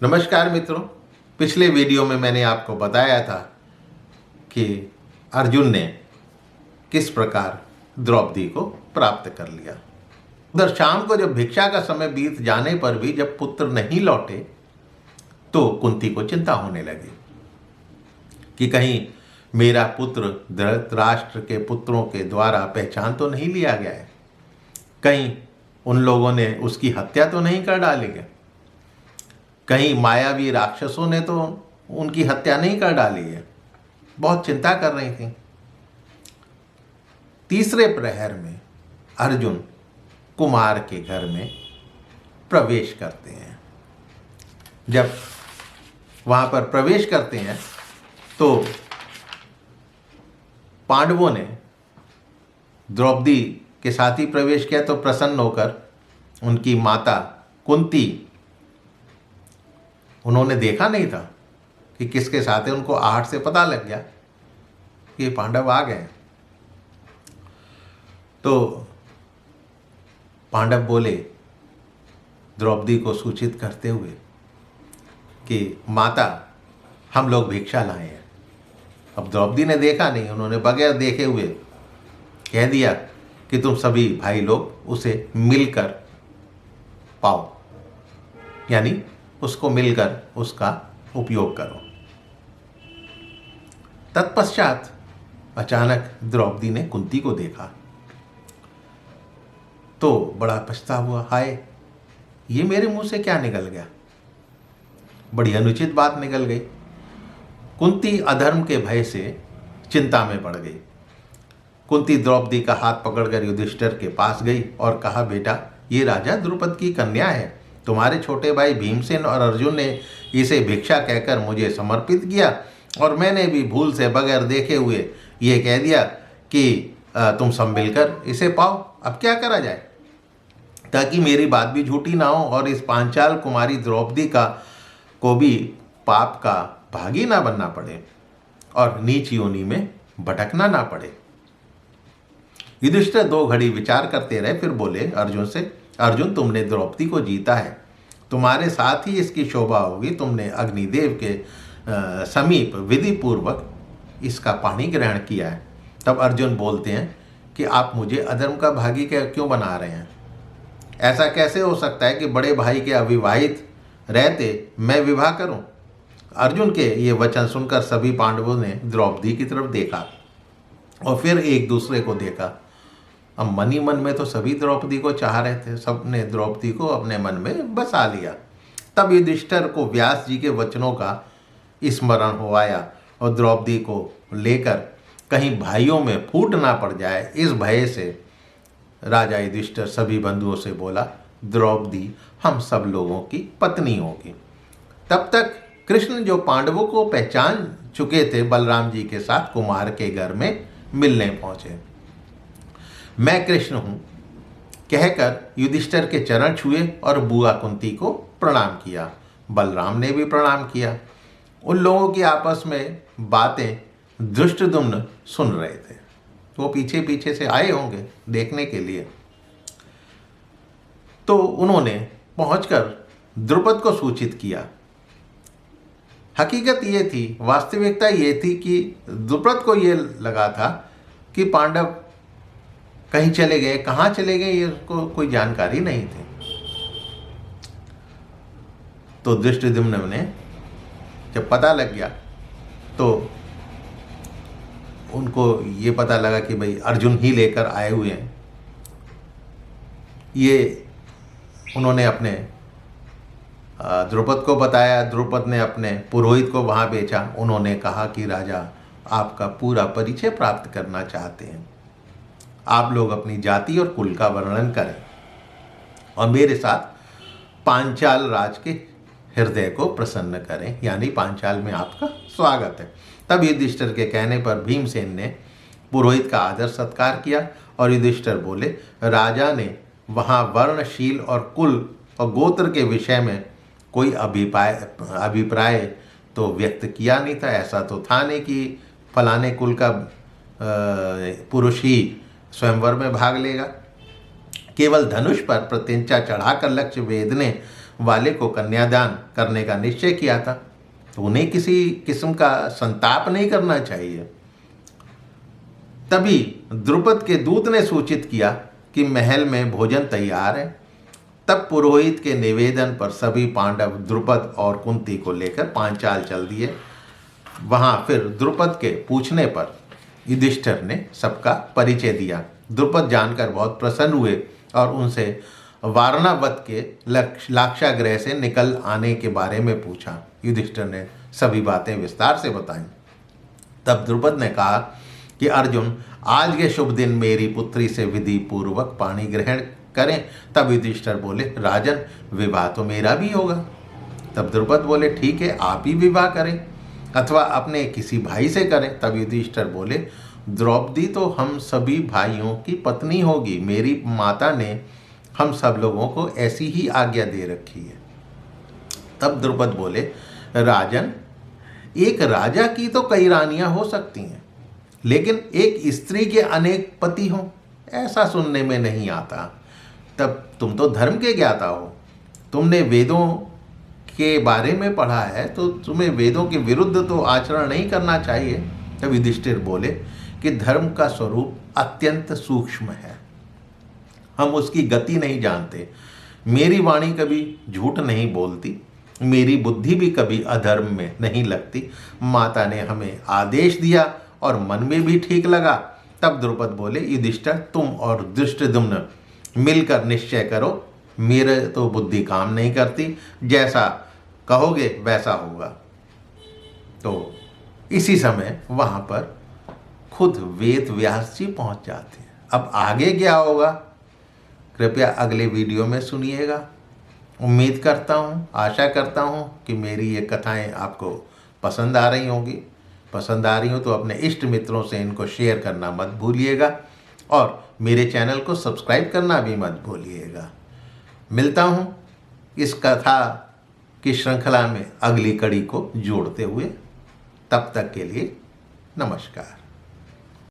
नमस्कार मित्रों। पिछले वीडियो में मैंने आपको बताया था कि अर्जुन ने किस प्रकार द्रौपदी को प्राप्त कर लिया। उधर शाम को जब भिक्षा का समय बीत जाने पर भी जब पुत्र नहीं लौटे तो कुंती को चिंता होने लगी कि कहीं मेरा पुत्र धृतराष्ट्र के पुत्रों के द्वारा पहचान तो नहीं लिया गया है, कहीं उन लोगों ने उसकी हत्या तो नहीं कर डाली है, कहीं मायावी राक्षसों ने तो उनकी हत्या नहीं कर डाली है। बहुत चिंता कर रही थी। तीसरे प्रहर में अर्जुन कुमार के घर में प्रवेश करते हैं। जब वहां पर प्रवेश करते हैं तो पांडवों ने द्रौपदी के साथ ही प्रवेश किया तो प्रसन्न होकर उनकी माता कुंती, उन्होंने देखा नहीं था कि किसके साथ है, उनको आहट से पता लग गया कि पांडव आ गए। तो पांडव बोले द्रौपदी को सूचित करते हुए कि माता, हम लोग भिक्षा लाए हैं। अब द्रौपदी ने देखा नहीं, उन्होंने बगैर देखे हुए कह दिया कि तुम सभी भाई लोग उसे मिलकर पाओ, यानी उसको मिलकर उसका उपयोग करो। तत्पश्चात अचानक द्रौपदी ने कुंती को देखा तो बड़ा पछतावा हुआ। हाय, ये मेरे मुंह से क्या निकल गया, बड़ी अनुचित बात निकल गई। कुंती अधर्म के भय से चिंता में पड़ गई। कुंती द्रौपदी का हाथ पकड़कर युधिष्ठिर के पास गई और कहा, बेटा, ये राजा द्रुपद की कन्या है। तुम्हारे छोटे भाई भीमसेन और अर्जुन ने इसे भिक्षा कहकर मुझे समर्पित किया और मैंने भी भूल से बगैर देखे हुए ये कह दिया कि तुम सब मिलकर इसे पाओ। अब क्या करा जाए ताकि मेरी बात भी झूठी ना हो और इस पांचाल कुमारी द्रौपदी को भी पाप का भागी ना बनना पड़े और नीच योनि में भटकना ना पड़े। युधिष्ठिर 2 घड़ी विचार करते रहे, फिर बोले अर्जुन से, अर्जुन, तुमने द्रौपदी को जीता है, तुम्हारे साथ ही इसकी शोभा होगी। तुमने अग्निदेव के समीप विधि पूर्वक इसका पानी ग्रहण किया है। तब अर्जुन बोलते हैं कि आप मुझे अधर्म का भागी क्यों बना रहे हैं? ऐसा कैसे हो सकता है कि बड़े भाई के अविवाहित रहते मैं विवाह करूं? अर्जुन के ये वचन सुनकर सभी पांडवों ने द्रौपदी की तरफ देखा और फिर एक दूसरे को देखा। अब मन ही मन में तो सभी द्रौपदी को चाह रहे थे, सबने द्रौपदी को अपने मन में बसा लिया। तब युधिष्ठिर को व्यास जी के वचनों का स्मरण हो आया और द्रौपदी को लेकर कहीं भाइयों में फूट ना पड़ जाए, इस भय से राजा युधिष्ठिर सभी बंधुओं से बोला, द्रौपदी हम सब लोगों की पत्नी होगी। तब तक कृष्ण, जो पांडवों को पहचान चुके थे, बलराम जी के साथ कुमार के घर में मिलने पहुंचे। मैं कृष्ण हूं कहकर युधिष्ठिर के चरण छुए और बुआ कुंती को प्रणाम किया। बलराम ने भी प्रणाम किया। उन लोगों की आपस में बातें धृष्टद्युम्न सुन रहे थे। वो पीछे पीछे से आए होंगे देखने के लिए। तो उन्होंने पहुंचकर द्रुपद को सूचित किया। हकीकत ये थी, वास्तविकता ये थी कि द्रुपद को ये लगा था कि पांडव कहीं चले गए, कहाँ चले गए ये उसको कोई जानकारी नहीं थी। तो धृष्टद्युम्न ने जब पता लग गया तो उनको ये पता लगा कि भाई अर्जुन ही लेकर आए हुए हैं। ये उन्होंने अपने द्रुपद को बताया। द्रुपद ने अपने पुरोहित को वहाँ भेजा। उन्होंने कहा कि राजा आपका पूरा परिचय प्राप्त करना चाहते हैं, आप लोग अपनी जाति और कुल का वर्णन करें और मेरे साथ पांचाल राज के हृदय को प्रसन्न करें, यानी पांचाल में आपका स्वागत है। तब युधिष्ठिर के कहने पर भीमसेन ने पुरोहित का आदर सत्कार किया और युधिष्ठिर बोले, राजा ने वहाँ वर्णशील और कुल और गोत्र के विषय में कोई अभिप्राय तो व्यक्त किया नहीं था। ऐसा तो था नहीं कि फलाने कुल का पुरुष ही स्वयंवर में भाग लेगा। केवल धनुष पर प्रत्यंचा चढ़ाकर लक्ष्य वेधने वाले को कन्यादान करने का निश्चय किया था, तो उन्हें किसी किस्म का संताप नहीं करना चाहिए। तभी द्रुपद के दूत ने सूचित किया कि महल में भोजन तैयार है। तब पुरोहित के निवेदन पर सभी पांडव द्रुपद और कुंती को लेकर पांचाल चल दिए। वहां फिर द्रुपद के पूछने पर युधिष्ठिर ने सबका परिचय दिया। द्रुपद जानकर बहुत प्रसन्न हुए और उनसे वारणावत के लाक्षागृह से निकल आने के बारे में पूछा। युधिष्ठिर ने सभी बातें विस्तार से बताईं। तब द्रुपद ने कहा कि अर्जुन, आज के शुभ दिन मेरी पुत्री से विधि पूर्वक पाणी ग्रहण करें। तब युधिष्ठिर बोले, राजन, विवाह तो मेरा भी होगा। तब द्रुपद बोले, ठीक है, आप ही विवाह करें अथवा अपने किसी भाई से करें। तब युधिष्ठिर बोले, द्रौपदी तो हम सभी भाइयों की पत्नी होगी। मेरी माता ने हम सब लोगों को ऐसी ही आज्ञा दे रखी है। तब द्रुपद बोले, राजन, एक राजा की तो कई रानियां हो सकती हैं, लेकिन एक स्त्री के अनेक पति हों, ऐसा सुनने में नहीं आता। तब तुम तो धर्म के ज्ञाता हो, तुमने वेदों के बारे में पढ़ा है, तो तुम्हें वेदों के विरुद्ध तो आचरण नहीं करना चाहिए। तब युधिष्ठिर बोले कि धर्म का स्वरूप अत्यंत सूक्ष्म है, हम उसकी गति नहीं जानते। मेरी वाणी कभी झूठ नहीं बोलती, मेरी बुद्धि भी कभी अधर्म में नहीं लगती। माता ने हमें आदेश दिया और मन में भी ठीक लगा। तब द्रुपद बोले, युधिष्ठिर, तुम और धृष्टद्युम्न मिलकर निश्चय करो, मेरे तो बुद्धि काम नहीं करती, जैसा कहोगे वैसा होगा। तो इसी समय वहां पर खुद वेद व्यास जी पहुंच जाते हैं। अब आगे क्या होगा, कृपया अगले वीडियो में सुनिएगा। उम्मीद करता हूँ, आशा करता हूँ कि मेरी ये कथाएं आपको पसंद आ रही होंगी। पसंद आ रही हो तो अपने इष्ट मित्रों से इनको शेयर करना मत भूलिएगा और मेरे चैनल को सब्सक्राइब करना भी मत भूलिएगा। मिलता हूँ इस कथा की श्रृंखला में अगली कड़ी को जोड़ते हुए। तब तक के लिए नमस्कार।